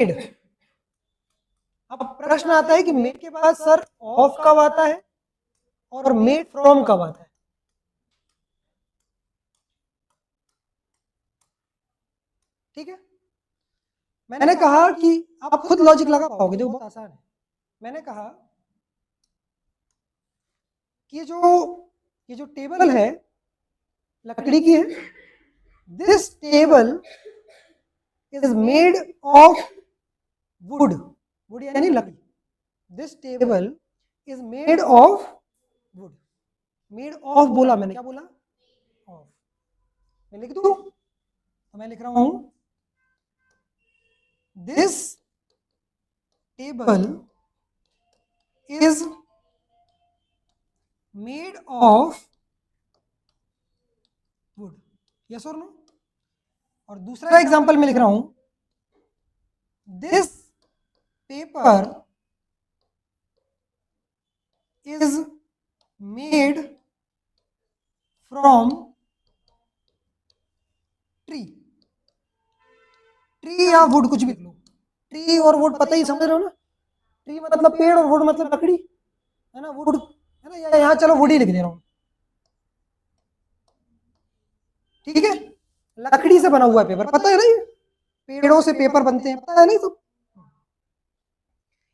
Made. अब प्रश्न आता है कि मेड के बाद सर ऑफ कब आता है और मेड फ्रॉम कब आता है? ठीक है, मैंने कहा कि आप खुद लॉजिक लगा पाओगे, देखो बहुत आसान है। मैंने कहा कि ये जो टेबल है लकड़ी की है, this table is made of would, would यानी लकड़ी। This table is made of would. Made of बोला मैंने, क्या बोला? ऑफ। मैं लिख दूं तो मैं लिख रहा हूं this table is made of would, yes और नो? और दूसरा एग्जांपल में लिख रहा हूं this paper is made from tree. Tree या वुड कुछ भी लो, ट्री और वुड पता ही, समझ रहे हो ना? ट्री मतलब पेड़ और वुड मतलब लकड़ी, है ना? वुड है ना, यहाँ चलो वुड ही लिख दे रहा हूं, ठीक है? लकड़ी से बना हुआ है पेपर, पता है ना? ये पेड़ों से पेपर बनते हैं, पता है नहीं? तो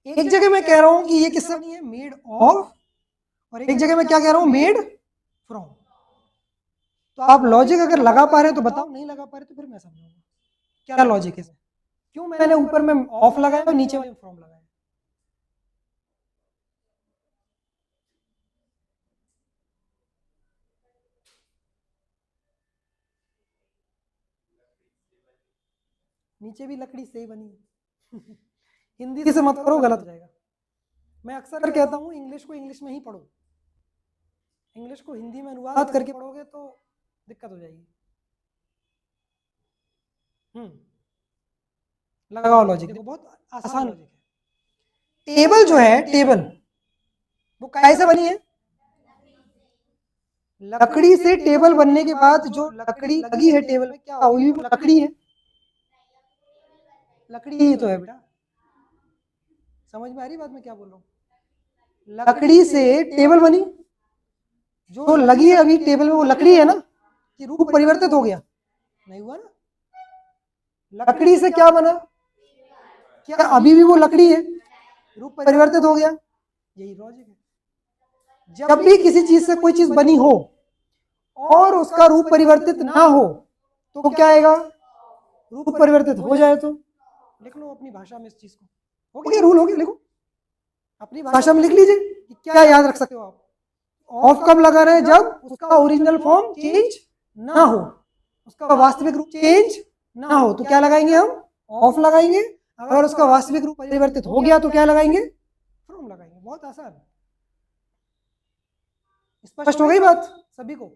एक जगह मैं कह रहा हूं कि ये किससे बनी है? Made of. और एक जगह मैं क्या कह रहा हूं? Made from. तो आप लॉजिक अगर लगा पा रहे हैं तो बताओ, नहीं लगा पा रहे तो फिर मैं समझाऊंगा क्या लॉजिक है, क्यों मैंने ऊपर में ऑफ लगाया और नीचे में फ्रॉम लगाया। नीचे भी लकड़ी से ही बनी है हिंदी से मत करो, गलत हो जाएगा। मैं अक्सर कहता हूं इंग्लिश को इंग्लिश में ही पढ़ो, इंग्लिश को हिंदी में अनुवाद करके पढ़ोगे तो दिक्कत हो जाएगी। लगाओ लॉजिक, देखो बहुत आसान लॉजिक है। टेबल जो है, टेबल वो कैसे बनी है? लकड़ी से टेबल बनने के बाद जो लकड़ी लगी है टेबल में, क्या हुई? वो लकड़ी है, लकड़ी ही तो है बेटा। समझ में आ रही बात मैं क्या बोल रहा हूँ? लकड़ी से टेबल बनी, जो लगी है अभी टेबल में वो लकड़ी है ना, कि रूप परिवर्तित हो गया? नहीं हुआ ना। लकड़ी से क्या बना? क्या अभी भी वो लकड़ी है? रूप परिवर्तित हो गया। यही लॉजिक है। जब भी किसी चीज से कोई चीज बनी हो और उसका रूप परिवर्तित ना हो तो क्या आएगा? रूप परिवर्तित हो जाए तो लिख लो अपनी भाषा में इस चीज को, हो गया, रूल हो गया, लिखो अपनी भाषा में लिख लीजिए कि क्या याद रख सकते हो आप। ऑफ कब लगा रहे हैं? जब उसका ओरिजिनल फॉर्म चेंज ना हो, उसका वास्तविक रूप चेंज ना हो तो क्या लगाएंगे हम? ऑफ लगाएंगे। अगर उसका वास्तविक रूप परिवर्तित हो गया तो क्या लगाएंगे? फ्रॉम लगाएंगे। बहुत आसान। स्पष्ट हो गई बात सभी को?